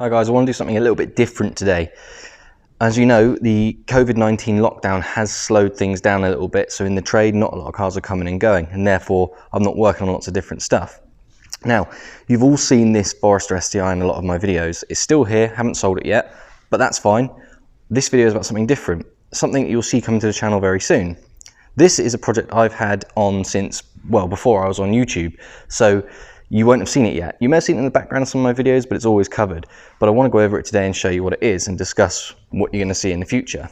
Hi guys, I want to do something a little bit different today. As you know, the COVID-19 lockdown has slowed things down a little bit, so in the trade not a lot of cars are coming and going, and therefore I'm not working on lots of different stuff. Now, you've all seen this Forester STI in a lot of my videos. It's still here, haven't sold it yet, but that's fine. This video is about something different, something that you'll see coming to the channel very soon. This is a project I've had on since, well, before I was on YouTube, so you won't have seen it yet. You may have seen it in the background of some of my videos, but it's always covered. But I want to go over it today and show you what it is and discuss what you're going to see in the future.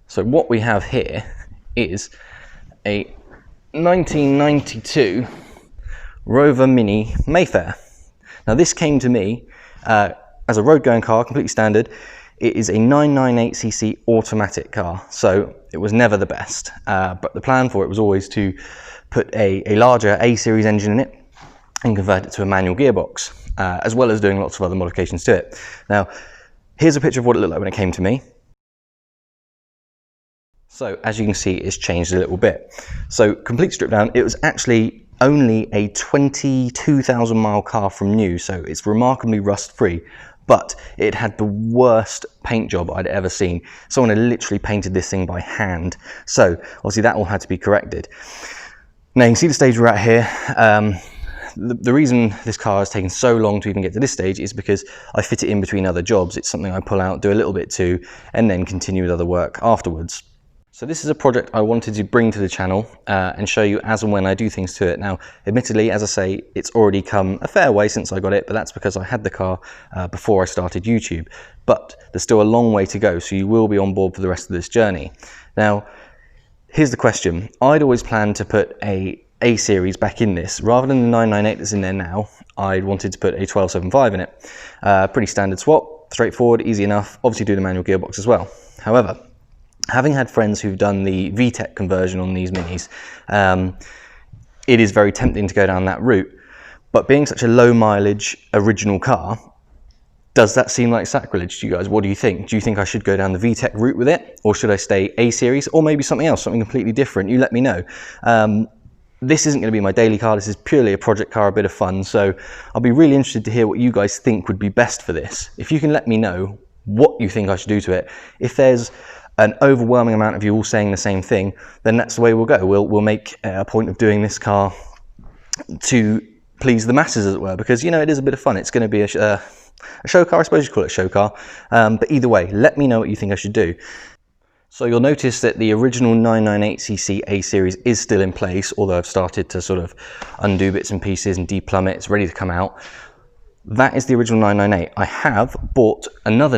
So what we have here is a 1992 Rover Mini Mayfair. Now this came to me as a road going car, completely standard. It is a 998cc automatic car, so it was never the best. But the plan for it was always to put a larger A-series engine in it and convert it to a manual gearbox, as well as doing lots of other modifications to it. Now, here's a picture of what it looked like when it came to me. So, as you can see, it's changed a little bit. So, complete strip down, it was actually only a 22,000 mile car from new, so it's remarkably rust-free. But it had the worst paint job I'd ever seen. Someone had literally painted this thing by hand. So, obviously that all had to be corrected. Now you can see the stage we're at here. The reason this car has taken so long to even get to this stage is because I fit it in between other jobs. It's something I pull out, do a little bit to, and then continue with other work afterwards. So this is a project I wanted to bring to the channel and show you as and when I do things to it. Now, admittedly, as I say, it's already come a fair way since I got it, but that's because I had the car before I started YouTube. But there's still a long way to go, so you will be on board for the rest of this journey. Now, here's the question. I'd always planned to put a A-series back in this. Rather than the 998 that's in there now, I wanted to put a 1275 in it. Pretty standard swap, straightforward, easy enough. Obviously do the manual gearbox as well. However, having had friends who've done the VTEC conversion on these minis, it is very tempting to go down that route. But being such a low mileage original car, does that seem like sacrilege to you guys? What do you think? Do you think I should go down the VTEC route with it? Or should I stay A-series? Or maybe something else, something completely different? You let me know. This isn't going to be my daily car. This is purely a project car, a bit of fun. So I'll be really interested to hear what you guys think would be best for this. If you can let me know what you think I should do to it. If there's an overwhelming amount of you all saying the same thing, then that's the way we'll go. We'll make a point of doing this car to please the masses, as it were, because, you know, it is a bit of fun. It's going to be a show car, I suppose you call it a show car. But either way, let me know what you think I should do. So you'll notice that the original 998cc A-series is still in place, although I've started to sort of undo bits and pieces and deplumb it. It's ready to come out. That is the original 998. I have bought another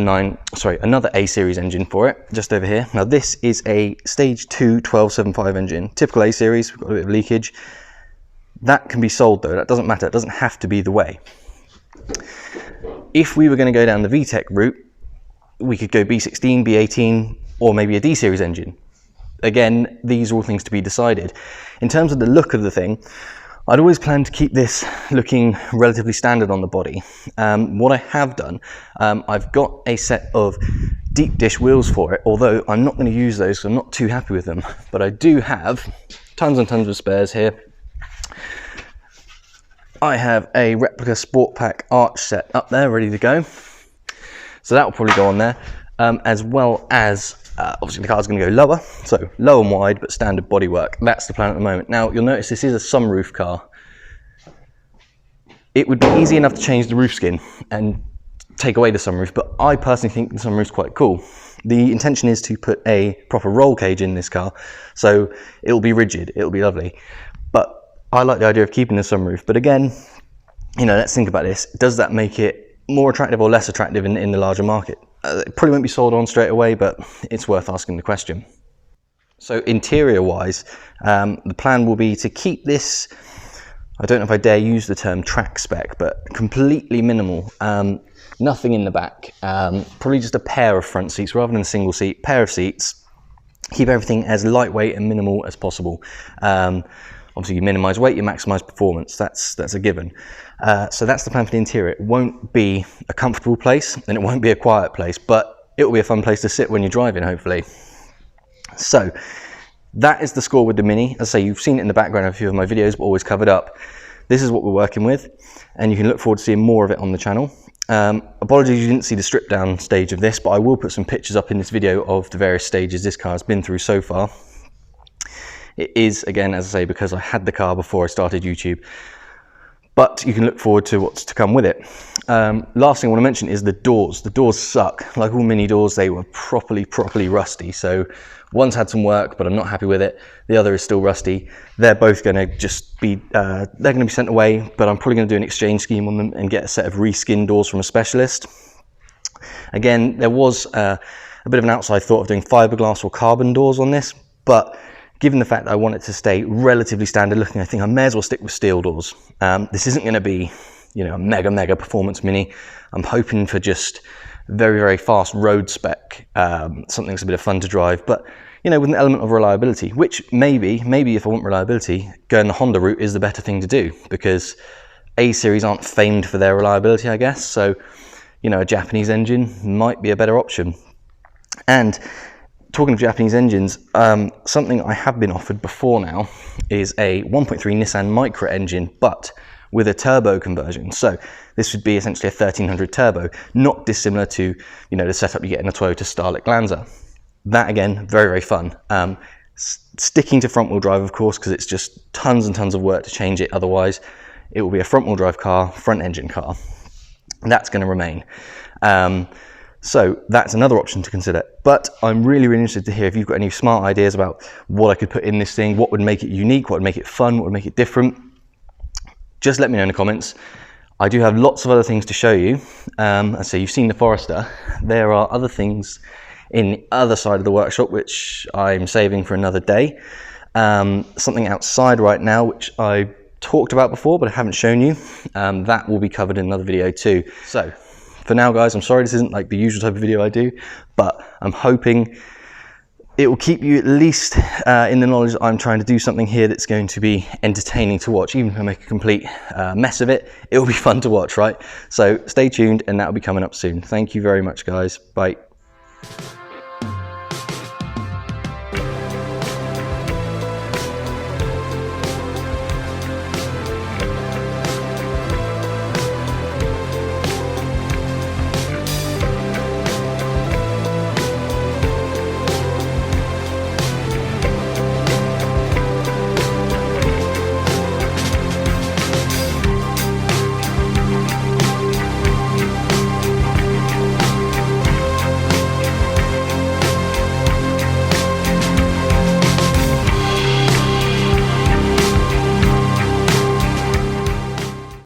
A-series engine for it, just over here. Now this is a stage 2 1275 engine, typical A-series. We've got a bit of leakage. That can be sold though, that doesn't matter, it doesn't have to be the way. If we were going to go down the VTEC route, we could go B16, B18, or maybe a D-series engine. Again, these are all things to be decided. In terms of the look of the thing, I'd always planned to keep this looking relatively standard on the body. What I have done, I've got a set of deep dish wheels for it, although I'm not going to use those, so I'm not too happy with them. But I do have tons and tons of spares here. I have a replica Sport Pack arch set up there, ready to go. So that will probably go on there, as well as, obviously the car's going to go lower, so low and wide, but standard bodywork. That's the plan at the moment. Now, you'll notice this is a sunroof car. It would be easy enough to change the roof skin and take away the sunroof, but I personally think the sunroof's quite cool. The intention is to put a proper roll cage in this car, so it'll be rigid, it'll be lovely. But I like the idea of keeping the sunroof, but again, you know, let's think about this. Does that make it more attractive or less attractive in the larger market? It probably won't be sold on straight away, but it's worth asking the question. So interior wise, the plan will be to keep this, I don't know if I dare use the term track spec, but completely minimal. Nothing in the back, probably just a pair of front seats rather than a single seat, pair of seats. Keep everything as lightweight and minimal as possible. Obviously you minimize weight, you maximize performance, that's a given. So that's the plan for the interior. It won't be a comfortable place and it won't be a quiet place, but it will be a fun place to sit when you're driving, hopefully. So that is the score with the Mini. As I say, you've seen it in the background of a few of my videos, but always covered up. this is what we're working with, and you can look forward to seeing more of it on the channel. Apologies you didn't see the strip down stage of this, but I will put some pictures up in this video of the various stages this car has been through so far. It is, again, as I say, because I had the car before I started YouTube, but you can look forward to what's to come with it. Last thing I want to mention is the doors. The doors suck. Like all mini doors, they were properly rusty. So one's had some work, but I'm not happy with it. The other is still rusty. They're both going to just be, they're going to be sent away, but I'm probably going to do an exchange scheme on them and get a set of reskin doors from a specialist. Again, there was a bit of an outside thought of doing fiberglass or carbon doors on this, but given the fact that I want it to stay relatively standard looking, I think I may as well stick with steel doors. This isn't going to be, you know, a mega performance mini. I'm hoping for just very fast road spec, something that's a bit of fun to drive, but you know, with an element of reliability, which maybe if I want reliability, going the Honda route is the better thing to do, because A series aren't famed for their reliability, I guess. So, you know, a Japanese engine might be a better option. And talking of Japanese engines, something I have been offered before now is a 1.3 Nissan Micra engine, but with a turbo conversion. So this would be essentially a 1300 turbo, not dissimilar to, you know, the setup you get in a Toyota Starlet Glanza. That again, very fun. Sticking to front wheel drive, of course, because it's just tons and tons of work to change it. Otherwise, it will be a front wheel drive car, front engine car. That's going to remain. So that's another option to consider. But I'm really interested to hear if you've got any smart ideas about what I could put in this thing, what would make it unique, what would make it fun, what would make it different. Just let me know in the comments. I do have lots of other things to show you. So you've seen the Forester. There are other things in the other side of the workshop which I'm saving for another day. Something outside right now which I talked about before but I haven't shown you. That will be covered in another video too. So for now, guys, I'm sorry this isn't like the usual type of video I do, but I'm hoping it will keep you at least in the knowledge that I'm trying to do something here that's going to be entertaining to watch. Even if I make a complete mess of it, it will be fun to watch, right? So stay tuned, and that will be coming up soon. Thank you very much, guys. Bye.